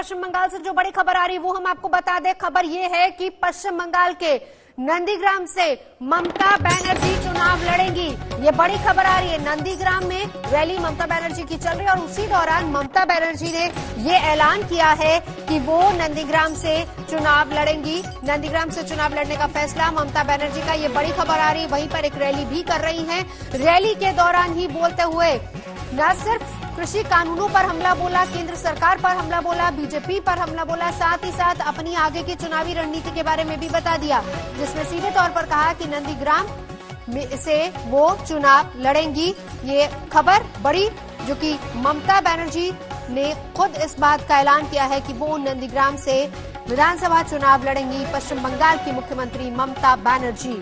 पश्चिम बंगाल से जो बड़ी खबर आ रही है वो हम आपको बता दें। खबर ये है कि पश्चिम बंगाल के नंदीग्राम से ममता बनर्जी चुनाव लड़ेंगी। ये बड़ी खबर आ रही है। नंदीग्राम में रैली ममता बनर्जी की चल रही है और उसी दौरान ममता बनर्जी ने ये ऐलान किया है कि वो नंदीग्राम से चुनाव लड़ेंगी। नंदीग्राम से चुनाव लड़ने का फैसला ममता बनर्जी का, ये बड़ी खबर आ रही है। वहीं पर एक रैली भी कर रही है। रैली के दौरान ही बोलते हुए न सिर्फ कृषि कानूनों पर हमला बोला, केंद्र सरकार पर हमला बोला, बीजेपी पर हमला बोला, साथ ही साथ अपनी आगे की चुनावी रणनीति के बारे में भी बता दिया, जिसमें सीधे तौर पर कहा कि नंदीग्राम से वो चुनाव लड़ेंगी। ये खबर बड़ी, जो कि ममता बनर्जी ने खुद इस बात का ऐलान किया है कि वो नंदीग्राम से विधानसभा चुनाव लड़ेंगी। पश्चिम बंगाल की मुख्यमंत्री ममता बनर्जी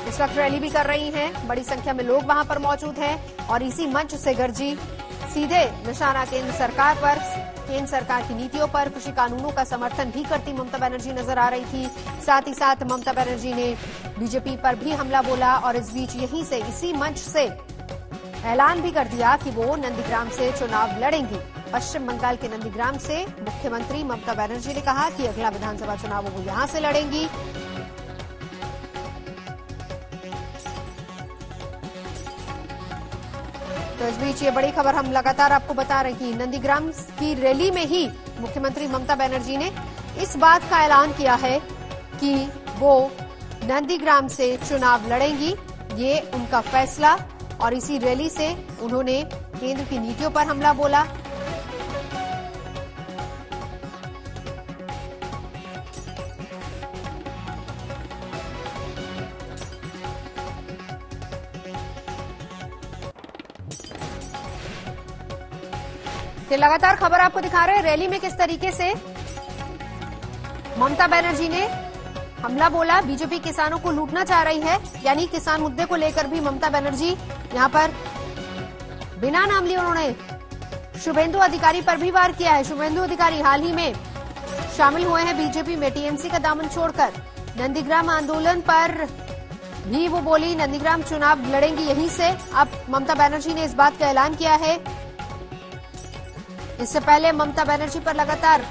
इस वक्त रैली भी कर रही हैं। बड़ी संख्या में लोग वहां पर मौजूद हैं और इसी मंच से गर्जी सीधे निशाना केंद्र सरकार पर, केंद्र सरकार की नीतियों पर, कृषि कानूनों का समर्थन भी करती ममता बनर्जी नजर आ रही थी। साथ ही साथ ममता बनर्जी ने बीजेपी पर भी हमला बोला और इस बीच यहीं से, इसी मंच से ऐलान भी कर दिया कि वो नंदीग्राम से चुनाव लड़ेंगी। पश्चिम बंगाल के नंदीग्राम से मुख्यमंत्री ममता बनर्जी ने कहा कि अगला विधानसभा चुनाव वो यहां से लड़ेंगी। तो इस बीच ये बड़ी खबर हम लगातार आपको बता रहे हैं। नंदीग्राम की रैली में ही मुख्यमंत्री ममता बनर्जी ने इस बात का ऐलान किया है कि वो नंदीग्राम से चुनाव लड़ेंगी। ये उनका फैसला, और इसी रैली से उन्होंने केंद्र की नीतियों पर हमला बोला। कि लगातार खबर आपको दिखा रहे हैं रैली में किस तरीके से ममता बनर्जी ने हमला बोला। बीजेपी किसानों को लूटना चाह रही है, यानी किसान मुद्दे को लेकर भी ममता बनर्जी यहां पर बिना नाम लिए उन्होंने शुभेंदु अधिकारी पर भी वार किया है। शुभेंदु अधिकारी हाल ही में शामिल हुए हैं बीजेपी में, टीएमसी का दामन छोड़कर। नंदीग्राम आंदोलन पर भी वो बोली नंदीग्राम चुनाव लड़ेंगी यहीं से। अब ममता बनर्जी ने इस बात का ऐलान किया है। इससे पहले ममता बनर्जी पर लगातार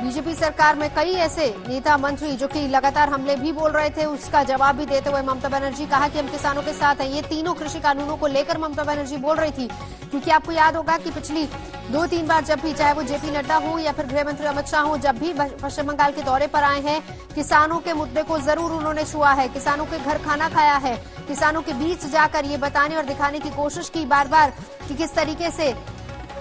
बीजेपी सरकार में कई ऐसे नेता मंत्री जो कि लगातार हमले भी बोल रहे थे, उसका जवाब भी देते हुए ममता बनर्जी कहा कि हम किसानों के साथ हैं। ये तीनों कृषि कानूनों को लेकर ममता बनर्जी बोल रही थी, क्योंकि आपको याद होगा कि पिछली 2-3 बार जब भी, चाहे वो जेपी नड्डा हो या फिर गृह मंत्री अमित शाह हो, जब भी पश्चिम बंगाल के दौरे पर आए हैं, किसानों के मुद्दे को जरूर उन्होंने छुआ है, किसानों के घर खाना खाया है, किसानों के बीच जाकर ये बताने और दिखाने की कोशिश की बार बार कि किस तरीके से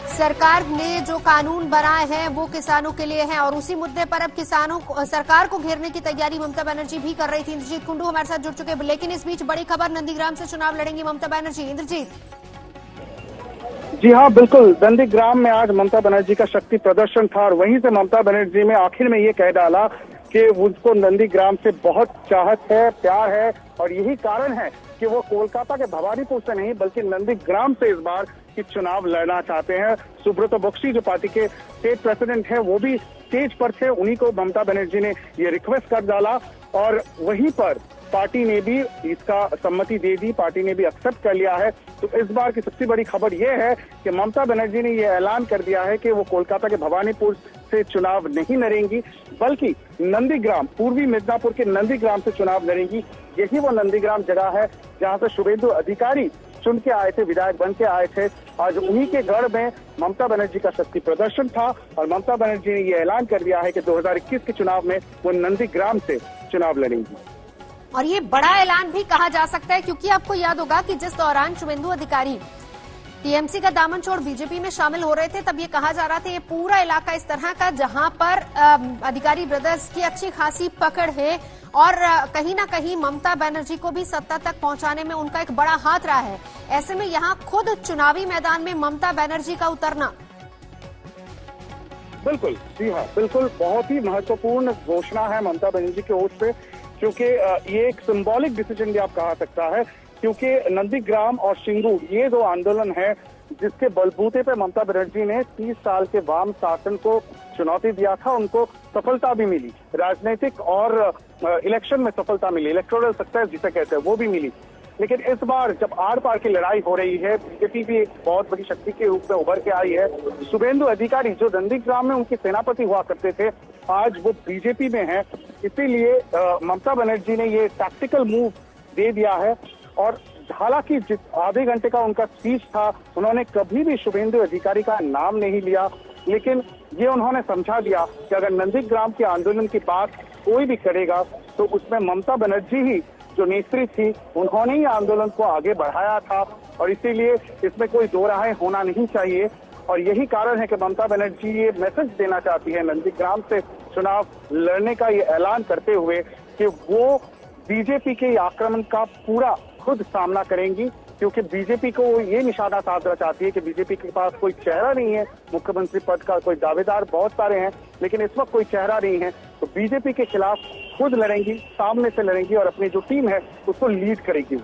सरकार ने जो कानून बनाए हैं वो किसानों के लिए हैं। और उसी मुद्दे पर अब किसानों को, सरकार को घेरने की तैयारी ममता बनर्जी भी कर रही थी। इंद्रजीत कुंडू हमारे साथ जुड़ चुके हैं, लेकिन इस बीच बड़ी खबर, नंदीग्राम से चुनाव लड़ेंगी ममता बनर्जी। इंद्रजीत। जी हाँ, बिल्कुल। नंदीग्राम में आज ममता बनर्जी का शक्ति प्रदर्शन था और वहीं से ममता बनर्जी में आखिर में ये कह डाला कि उसको नंदीग्राम से बहुत चाहत है, प्यार है, और यही कारण है कि वो कोलकाता के भवानीपुर से नहीं बल्कि नंदीग्राम से इस बार की चुनाव लड़ना चाहते हैं। सुब्रतो बख्शी जो पार्टी के स्टेट प्रेसिडेंट हैं वो भी स्टेज पर थे, उन्हीं को ममता बनर्जी ने ये रिक्वेस्ट कर डाला और वहीं पर पार्टी ने भी इसका सम्मति दे दी, पार्टी ने भी एक्सेप्ट कर लिया है। तो इस बार की सबसे बड़ी खबर यह है कि ममता बनर्जी ने यह ऐलान कर दिया है कि वो कोलकाता के भवानीपुर से चुनाव नहीं लड़ेंगी, बल्कि नंदीग्राम, पूर्वी मिदनापुर के नंदीग्राम से चुनाव लड़ेंगी। यही वो नंदीग्राम जगह है जहां से शुभेंदु अधिकारी चुन के आए थे, विधायक बन के आए थे। आज उन्हीं के गढ़ में ममता बनर्जी का शक्ति प्रदर्शन था और ममता बनर्जी ने ये ऐलान कर दिया है कि 2021 के चुनाव में वो नंदीग्राम से चुनाव लड़ेंगी। और ये बड़ा ऐलान भी कहा जा सकता है, क्योंकि आपको याद होगा कि जिस दौरान शुभेंदु अधिकारी टीएमसी का दामन छोड़ बीजेपी में शामिल हो रहे थे, तब ये कहा जा रहा था ये पूरा इलाका इस तरह का जहां पर अधिकारी ब्रदर्स की अच्छी खासी पकड़ है और कहीं ना कहीं ममता बनर्जी को भी सत्ता तक पहुंचाने में उनका एक बड़ा हाथ रहा है। ऐसे में यहां खुद चुनावी मैदान में ममता बनर्जी का उतरना, बिल्कुल, जी हाँ, बिल्कुल, बहुत ही महत्वपूर्ण घोषणा है ममता बनर्जी की ओर से, क्योंकि ये एक सिंबॉलिक डिसीजन भी आप कहा सकता है, क्योंकि नंदीग्राम और शिंगू ये दो आंदोलन है जिसके बलबूते पे ममता बनर्जी ने 30 साल के वाम शासन को चुनौती दिया था। उनको सफलता भी मिली, राजनीतिक और इलेक्शन में सफलता मिली, इलेक्टोरल सक्सेस जिसे कहते हैं वो भी मिली। लेकिन इस बार जब आर पार की लड़ाई हो रही है, बीजेपी भी एक बहुत बड़ी शक्ति के रूप में उभर के आई है। शुभेंदु अधिकारी जो नंदीग्राम में उनके सेनापति हुआ करते थे, आज वो बीजेपी में हैं। इसीलिए ममता बनर्जी ने ये टैक्टिकल मूव दे दिया है। और हालांकि जिस आधे घंटे का उनका स्पीच था, उन्होंने कभी भी शुभेंदु अधिकारी का नाम नहीं लिया, लेकिन ये उन्होंने समझा दिया कि अगर नंदीग्राम के आंदोलन की बात कोई भी करेगा तो उसमें ममता बनर्जी ही जो नेत्री थी, उन्होंने ही आंदोलन को आगे बढ़ाया था और इसीलिए इसमें कोई दो राहें होना नहीं चाहिए। और यही कारण है कि ममता बनर्जी ये मैसेज देना चाहती है नंदीग्राम से चुनाव लड़ने का ये ऐलान करते हुए कि वो बीजेपी के आक्रमण का पूरा खुद सामना करेंगी, क्योंकि बीजेपी को ये निशाना साधना चाहती है कि बीजेपी के पास कोई चेहरा नहीं है मुख्यमंत्री पद का। कोई दावेदार बहुत सारे हैं, लेकिन इस वक्त कोई चेहरा नहीं है, तो बीजेपी के खिलाफ खुद लड़ेंगी, सामने से लड़ेंगी और अपनी जो टीम है उसको लीड करेगी।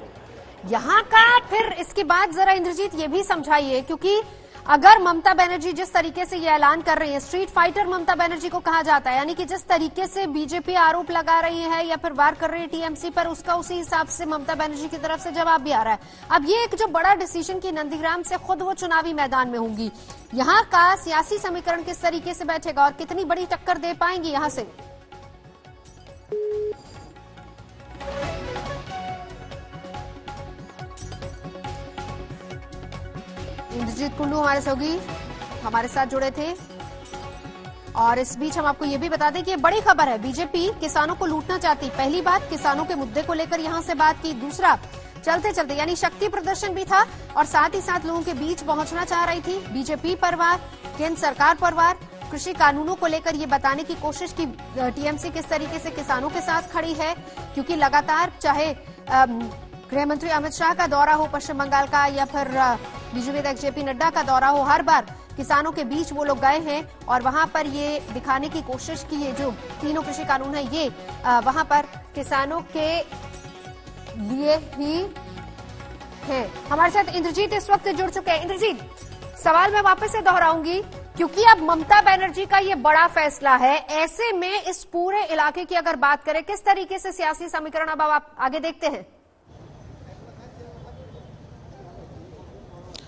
यहाँ का फिर इसके बाद जरा इंद्रजीत ये भी समझाइए, क्योंकि अगर ममता बनर्जी जिस तरीके से ये ऐलान कर रही है, स्ट्रीट फाइटर ममता बनर्जी को कहा जाता है, यानी कि जिस तरीके से बीजेपी आरोप लगा रही है या फिर वार कर रही है टीएमसी पर, उसका उसी हिसाब से ममता बनर्जी की तरफ से जवाब भी आ रहा है। अब ये एक जो बड़ा डिसीजन की नंदीग्राम से खुद वो चुनावी मैदान में होंगी, यहाँ का सियासी समीकरण किस तरीके से बैठेगा और कितनी बड़ी टक्कर दे पाएंगी यहाँ से? इंद्रजीत कुंडू हमारे साथ जुड़े थे। और इस बीच हम आपको ये भी बता दें कि ये बड़ी खबर है, बीजेपी किसानों को लूटना चाहती। पहली बात, किसानों के मुद्दे को लेकर यहां से बात की। दूसरा, चलते चलते यानी शक्ति प्रदर्शन भी था और साथ ही साथ लोगों के बीच पहुंचना चाह रही थी। बीजेपी परवार, केंद्र सरकार परवार, कृषि कानूनों को लेकर ये बताने की कोशिश की टीएमसी किस तरीके से किसानों के साथ खड़ी है, क्योंकि लगातार चाहे गृह मंत्री अमित शाह का दौरा हो पश्चिम बंगाल का या फिर बीजेपी अध्यक्ष जेपी नड्डा का दौरा हो, हर बार किसानों के बीच वो लोग गए हैं और वहां पर ये दिखाने की कोशिश की है जो तीनों कृषि कानून है ये वहां पर किसानों के लिए ही है। हमारे साथ इंद्रजीत इस वक्त जुड़ चुके हैं। इंद्रजीत, सवाल मैं वापस से दोहराऊंगी, क्योंकि अब ममता बनर्जी का ये बड़ा फैसला है, ऐसे में इस पूरे इलाके की अगर बात करें, किस तरीके से सियासी समीकरण अब आप आगे देखते हैं?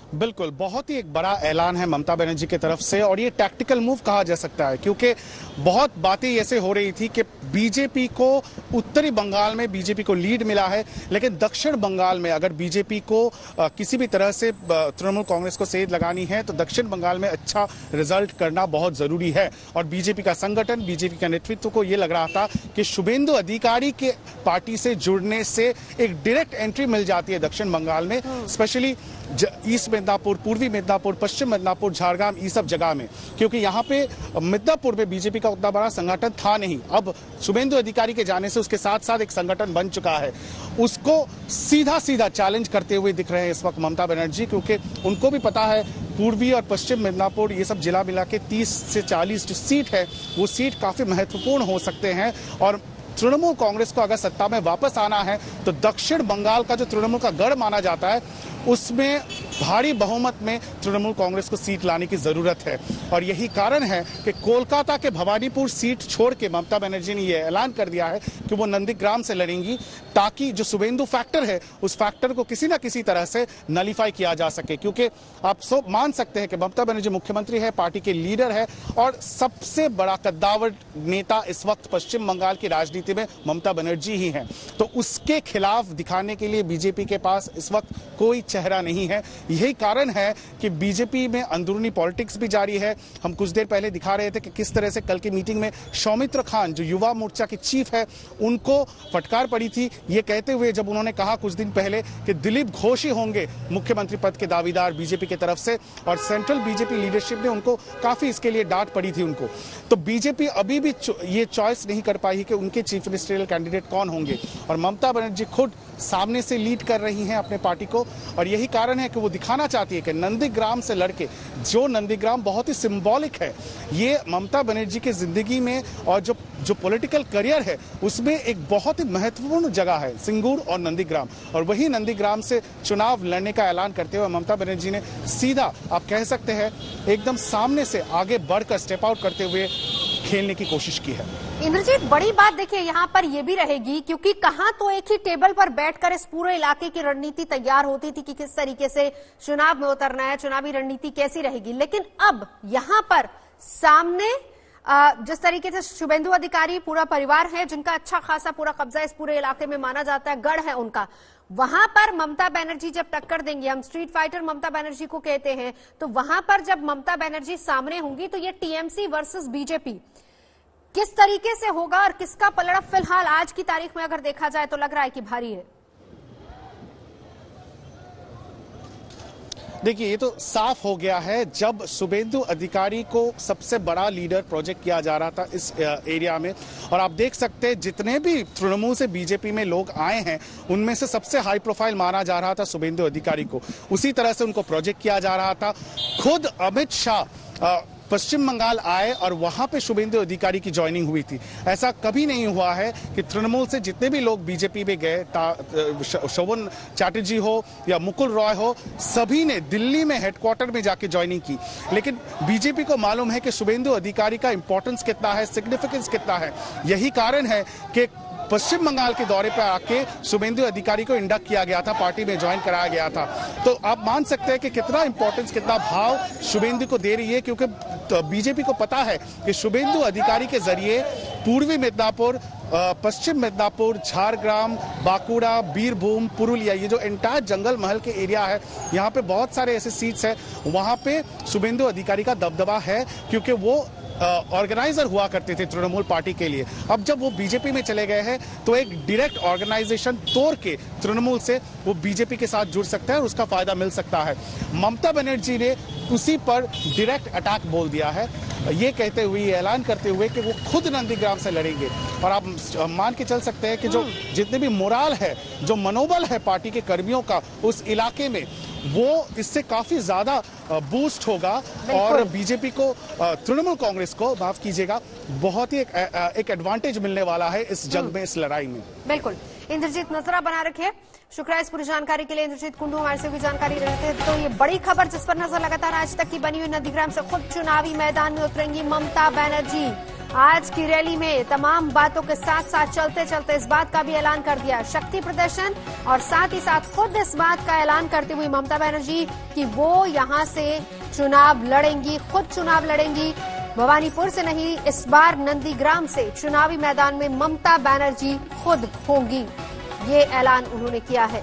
बिल्कुल, बहुत ही एक बड़ा ऐलान है ममता बनर्जी की तरफ से और ये टैक्टिकल मूव कहा जा सकता है, क्योंकि बहुत बातें ऐसे हो रही थी कि बीजेपी को उत्तरी बंगाल में बीजेपी को लीड मिला है, लेकिन दक्षिण बंगाल में अगर बीजेपी को किसी भी तरह से तृणमूल कांग्रेस को सेध लगानी है तो दक्षिण बंगाल में अच्छा रिजल्ट करना बहुत जरूरी है। और बीजेपी का संगठन, बीजेपी का नेतृत्व को ये लग रहा था कि शुभेंदु अधिकारी के पार्टी से जुड़ने से एक डायरेक्ट एंट्री मिल जाती है दक्षिण बंगाल में, स्पेशली ईस्ट मिदनापुर, पूर्वी मिदनापुर, पश्चिम मिदनापुर, झारग्राम, ये सब जगह में, क्योंकि यहाँ पे मिदनापुर में बीजेपी का उतना बड़ा संगठन था नहीं। अब शुभेंदु अधिकारी के जाने से उसके साथ साथ एक संगठन बन चुका है, उसको सीधा सीधा चैलेंज करते हुए दिख रहे हैं इस वक्त ममता बनर्जी, क्योंकि उनको भी पता है पूर्वी और पश्चिम मिदनापुर ये सब जिला मिला के 30 से 40 जो सीट है वो सीट काफी महत्वपूर्ण हो सकते हैं। और तृणमूल कांग्रेस को अगर सत्ता में वापस आना है तो दक्षिण बंगाल का जो तृणमूल का गढ़ माना जाता है उसमें भारी बहुमत में तृणमूल कांग्रेस को सीट लाने की जरूरत है। और यही कारण है कि कोलकाता के भवानीपुर सीट छोड़ के ममता बनर्जी ने यह ऐलान कर दिया है कि वो नंदीग्राम से लड़ेंगी, ताकि जो शुभेंदु फैक्टर है उस फैक्टर को किसी ना किसी तरह से नलीफाई किया जा सके। क्योंकि आप सब मान सकते हैं कि ममता बनर्जी मुख्यमंत्री है, पार्टी के लीडर है और सबसे बड़ा कद्दावर नेता इस वक्त पश्चिम बंगाल की राजनीति में ममता बनर्जी ही है। तो उसके खिलाफ दिखाने के लिए बीजेपी के पास इस वक्त कोई चेहरा नहीं है। यही कारण है कि बीजेपी में अंदरूनी पॉलिटिक्स भी जारी है। हम कुछ देर पहले दिखा रहे थे कि किस तरह से कल की मीटिंग में सौमित्र खान जो युवा मोर्चा के चीफ है उनको फटकार पड़ी थी, ये कहते हुए जब उन्होंने कहा कुछ दिन पहले कि दिलीप घोष ही होंगे मुख्यमंत्री पद के दावेदार बीजेपी की तरफ से, और सेंट्रल बीजेपी लीडरशिप ने उनको काफी इसके लिए डांट पड़ी थी उनको। तो बीजेपी अभी भी ये चॉइस नहीं कर पाई कि उनके चीफ मिनिस्टरियल कैंडिडेट कौन होंगे, और ममता बनर्जी खुद सामने से लीड कर रही हैं अपने पार्टी को। और यही कारण है कि वो दिखाना चाहती है कि नंदीग्राम से लड़के, जो नंदीग्राम बहुत ही सिंबॉलिक है, ये ममता बनर्जी की जिंदगी में और जो पॉलिटिकल करियर है उसमें एक बहुत ही महत्वपूर्ण जगह है सिंगूर और नंदीग्राम। और वही नंदीग्राम से चुनाव लड़ने का ऐलान करते हुए ममता बनर्जी ने सीधा, आप कह सकते हैं, एकदम सामने से आगे बढ़कर स्टेप आउट करते हुए खेलने की कोशिश की है। इंद्रजीत, बड़ी बात देखिए यहाँ पर यह भी रहेगी, क्योंकि कहां तो एक ही टेबल पर बैठकर इस पूरे इलाके की रणनीति तैयार होती थी कि किस तरीके से चुनाव में उतरना है, चुनावी रणनीति कैसी रहेगी, लेकिन अब यहां पर सामने जिस तरीके से शुभेंदु अधिकारी पूरा परिवार है, जिनका अच्छा खासा पूरा कब्जा इस पूरे इलाके में माना जाता है, गढ़ है उनका, वहां पर ममता बनर्जी जब टक्कर देंगी, हम स्ट्रीट फाइटर ममता बनर्जी को कहते हैं, तो वहां पर जब ममता बनर्जी सामने होंगी तो ये टीएमसी वर्सेस बीजेपी किस तरीके से होगा और किसका पलड़ा फिलहाल आज की तारीख में अगर देखा जाए तो लग रहा है कि भारी है। देखिए, ये तो साफ हो गया है, जब शुभेंदु अधिकारी को सबसे बड़ा लीडर प्रोजेक्ट किया जा रहा था इस एरिया में, और आप देख सकते हैं जितने भी तृणमूल से बीजेपी में लोग आए हैं उनमें से सबसे हाई प्रोफाइल माना जा रहा था शुभेंदु अधिकारी को, उसी तरह से उनको प्रोजेक्ट किया जा रहा था। खुद अमित शाह पश्चिम बंगाल आए और वहां पे शुभेंदु अधिकारी की ज्वाइनिंग हुई थी। ऐसा कभी नहीं हुआ है कि तृणमूल से जितने भी लोग बीजेपी में गए, शोभन चैटर्जी हो या मुकुल रॉय हो, सभी ने दिल्ली में हेडक्वार्टर में जाके ज्वाइनिंग की। लेकिन बीजेपी को मालूम है कि शुभेंदु अधिकारी का इंपॉर्टेंस कितना है, सिग्निफिकेंस कितना है। यही कारण है कि पश्चिम बंगाल के दौरे पर आके शुभेंदु अधिकारी को इंडक्ट किया गया था, पार्टी में ज्वाइन कराया गया था। तो आप मान सकते हैं कि कितना इंपॉर्टेंस, कितना भाव शुभेंदु को दे रही है, क्योंकि बीजेपी को पता है कि शुभेंदु अधिकारी के जरिए पूर्वी मिदनापुर, पश्चिम मिदनापुर, झारग्राम, बांकुड़ा, बीरभूम, पुरुलिया, ये जो एंटायर जंगल महल के एरिया है, यहाँ पे बहुत सारे ऐसे सीट्स हैं, वहां पे शुभेंदु अधिकारी का दबदबा है, क्योंकि वो ऑर्गेनाइजर हुआ करते थे तृणमूल पार्टी के लिए। अब जब वो बीजेपी में चले गए हैं तो एक डायरेक्ट ऑर्गेनाइजेशन तोड़ के तृणमूल से वो बीजेपी के साथ जुड़ सकता है और उसका फायदा मिल सकता है। ममता बनर्जी ने उसी पर डायरेक्ट अटैक बोल दिया है, ये कहते हुए, ये ऐलान करते हुए कि वो खुद नंदीग्राम से लड़ेंगे। और आप मान के चल सकते हैं कि जो जितने भी मोराल है, जो मनोबल है पार्टी के कर्मियों का उस इलाके में, वो इससे काफी ज्यादा बूस्ट होगा और बीजेपी को, तृणमूल कांग्रेस को, माफ कीजिएगा, बहुत ही एक एडवांटेज मिलने वाला है इस जंग में, इस लड़ाई में। बिल्कुल। इंद्रजीत, नजरा बना रखे। शुक्रिया इस पूरी जानकारी के लिए। इंद्रजीत कुंडू हमारे से भी जानकारी रहते हैं। तो ये बड़ी खबर जिस पर नजर लगातार आज तक की बनी हुई, नंदीग्राम से खुद चुनावी मैदान में उतरेंगी ममता बनर्जी। आज की रैली में तमाम बातों के साथ साथ चलते चलते इस बात का भी ऐलान कर दिया, शक्ति प्रदर्शन, और साथ ही साथ खुद इस बात का ऐलान करते हुए ममता बनर्जी कि वो यहां से चुनाव लड़ेंगी, खुद चुनाव लड़ेंगी। भवानीपुर से नहीं, इस बार नंदीग्राम से चुनावी मैदान में ममता बनर्जी खुद होंगी, ये ऐलान उन्होंने किया है।